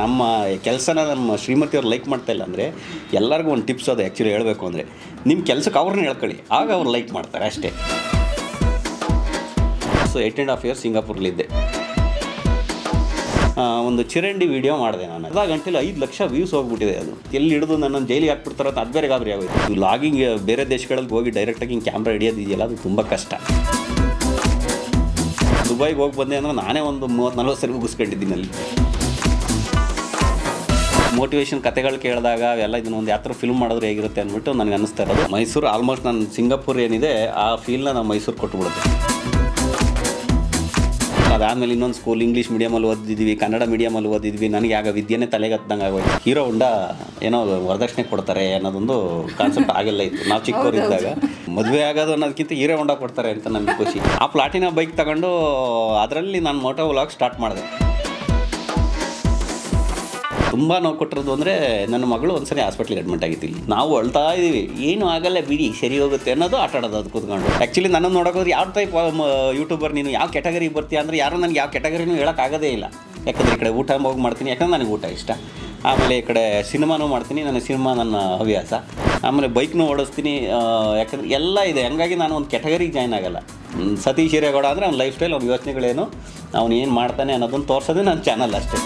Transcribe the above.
ನಮ್ಮ ಕೆಲಸನ ನಮ್ಮ ಶ್ರೀಮತಿಯವ್ರು ಲೈಕ್ ಮಾಡ್ತಾ ಇಲ್ಲ ಅಂದರೆ ಎಲ್ಲರಿಗೂ ಒಂದು ಟಿಪ್ಸ್ ಅದು ಆ್ಯಕ್ಚುಲಿ ಹೇಳಬೇಕು ಅಂದರೆ ನಿಮ್ಮ ಕೆಲಸಕ್ಕೆ ಅವ್ರನ್ನ ಹೇಳ್ಕೊಳ್ಳಿ, ಆಗ ಅವ್ರು ಲೈಕ್ ಮಾಡ್ತಾರೆ ಅಷ್ಟೇ. So 8.5 years ಸಿಂಗಾಪುರ್ಲಿದ್ದೆ. ಒಂದು ಚಿರಂಡಿ ವೀಡಿಯೋ ಮಾಡಿದೆ ನಾನು. ಅರ್ಧ ಗಂಟೆಲಿ 5 ಲಕ್ಷ ವ್ಯೂಸ್ ಹೋಗ್ಬಿಟ್ಟಿದೆ. ಅದು ಎಲ್ಲಿ ಹಿಡಿದು ನನ್ನನ್ನು ಜೈಲಿಗೆ ಹಾಕ್ಬಿಡ್ತಾರೋ ಅಂತ ಅದು ಬೇರೆ ಗಾಬರಿ ಆಗೋಯ್ತು. ಲಾಗಿಂಗ್ ಬೇರೆ ದೇಶಗಳಲ್ಲಿ ಹೋಗಿ ಡೈರೆಕ್ಟಾಗಿ ಹಿಂಗೆ ಕ್ಯಾಮ್ರಾ ಹಿಡಿಯೋದಿದೆಯಲ್ಲ, ಅದು ತುಂಬ ಕಷ್ಟ. ದುಬೈಗೆ ಹೋಗಿ ಬಂದೆ ಅಂದರೆ ನಾನೇ ಒಂದು 30-40 ಸರಿ ಮುಗಿಸ್ಕೊಂಡಿದ್ದೀನಿ ಅಲ್ಲಿ. ಮೋಟಿವೇಶನ್ ಕತೆಗಳು ಕೇಳಿದಾಗ ಅವೆಲ್ಲ ಇದನ್ನೊಂದು ಯಾವ ಥರ ಫಿಲ್ಮ್ ಮಾಡಿದ್ರೆ ಹೇಗಿರುತ್ತೆ ಅಂದ್ಬಿಟ್ಟು ನನಗೆ ಅನ್ನಿಸ್ತಾ ಇರೋದು. ಮೈಸೂರು ಆಲ್ಮೋಸ್ಟ್ ನಾನು ಸಿಂಗಾಪುರ್ ಏನಿದೆ ಆ ಫೀಲ್ನ ನಾನು ಮೈಸೂರು ಕೊಟ್ಟುಬಿಡುತ್ತೆ. ಅದಾದಮೇಲೆ ಇನ್ನೊಂದು ಸ್ಕೂಲ್ ಇಂಗ್ಲೀಷ್ ಮೀಡಿಯಮಲ್ಲಿ ಓದಿದ್ವಿ, ಕನ್ನಡ ಮೀಡಿಯಮಲ್ಲಿ ಓದಿದ್ವಿ. ನನಗೆ ಆಗ ವಿದ್ಯೆನೇ ತಲೆಗೆ ಹತ್ತಂಗೆ ಆಗೋಯ್ತು. ಹೀರೋ ಹೊಂಡ ಏನೋ ವರದಕ್ಷಿಣೆ ಕೊಡ್ತಾರೆ ಅನ್ನೋದೊಂದು ಕಾನ್ಸೆಪ್ಟ್ ಆಗೆಲ್ಲ ಇತ್ತು ನಾವು ಚಿಕ್ಕವರಿದ್ದಾಗ. ಮದುವೆ ಆಗೋದು ಅನ್ನೋದಕ್ಕಿಂತ ಹೀರೋ ಹೊಂಡ ಕೊಡ್ತಾರೆ ಅಂತ ನಮಗೆ ಖುಷಿ. ಆ ಪ್ಲಾಟಿನ ಬೈಕ್ ತಗೊಂಡು ಅದರಲ್ಲಿ ನಾನು ಮೋಟೋ ವ್ಲಾಗ್ ಸ್ಟಾರ್ಟ್ ಮಾಡಿದೆ. ತುಂಬ ನೋವು ಕೊಟ್ಟಿರೋದು ಅಂದರೆ ನನ್ನ ಮಗಳು ಒಂದ್ಸರಿ ಹಾಸ್ಪಿಟ್ಲಿಗೆ ಅಡ್ಮಿಟ್ ಆಗಿದ್ದಿಲ್ಲ. ನಾವು ಅಳ್ತಾ ಇದ್ದೀವಿ, ಏನು ಆಗಲ್ಲ ಬಿಡಿ ಸರಿ ಹೋಗುತ್ತೆ ಅನ್ನೋದು ಆಟ ಆಡೋದು ಅದು ಕೂತ್ಕೊಂಡು. ಆ್ಯಕ್ಚುಲಿ ನನ್ನನ್ನು ನೋಡೋಕೋದ್ರೆ ಯಾವ ಟೈಪ್ ಯೂಟ್ಯೂಬರ್ ನೀನು ಯಾವ ಕ್ಯಾಟಗರಿಗೆ ಬರ್ತೀಯ ಅಂದರೆ ಯಾರು ನನಗೆ ಯಾವ ಕ್ಯಾಟಗರಿನೂ ಹೇಳೋಕ್ಕಾಗೋದೇ ಇಲ್ಲ. ಯಾಕಂದರೆ ಈ ಕಡೆ ಊಟ ಹೋಗಿ ಮಾಡ್ತೀನಿ, ಯಾಕಂದ್ರೆ ನನಗೆ ಊಟ ಇಷ್ಟ. ಆಮೇಲೆ ಈ ಕಡೆ ಸಿನಿಮಾನೂ ಮಾಡ್ತೀನಿ, ನನ್ನ ಸಿನಿಮಾ ನನ್ನ ಹವ್ಯಾಸ. ಆಮೇಲೆ ಬೈಕ್ನೂ ಓಡಿಸ್ತೀನಿ, ಯಾಕಂದರೆ ಎಲ್ಲ ಇದೆ. ಹಂಗಾಗಿ ನಾನು ಒಂದು ಕ್ಯಾಟಗರಿಗೆ ಜಾಯ್ನ್ ಆಗೋಲ್ಲ. ಸತೀಶ್ ಹಿರೇಗೌಡ ಅಂದರೆ ಅವ್ನ ಲೈಫ್ ಸ್ಟೈಲ್, ಅವ್ನ ಯೋಚನೆಗಳೇನು, ಅವ್ನು ಏನು ಮಾಡ್ತಾನೆ ಅನ್ನೋದನ್ನು ತೋರಿಸೋದೇ ನನ್ನ ಚಾನಲ್ ಅಷ್ಟೇ.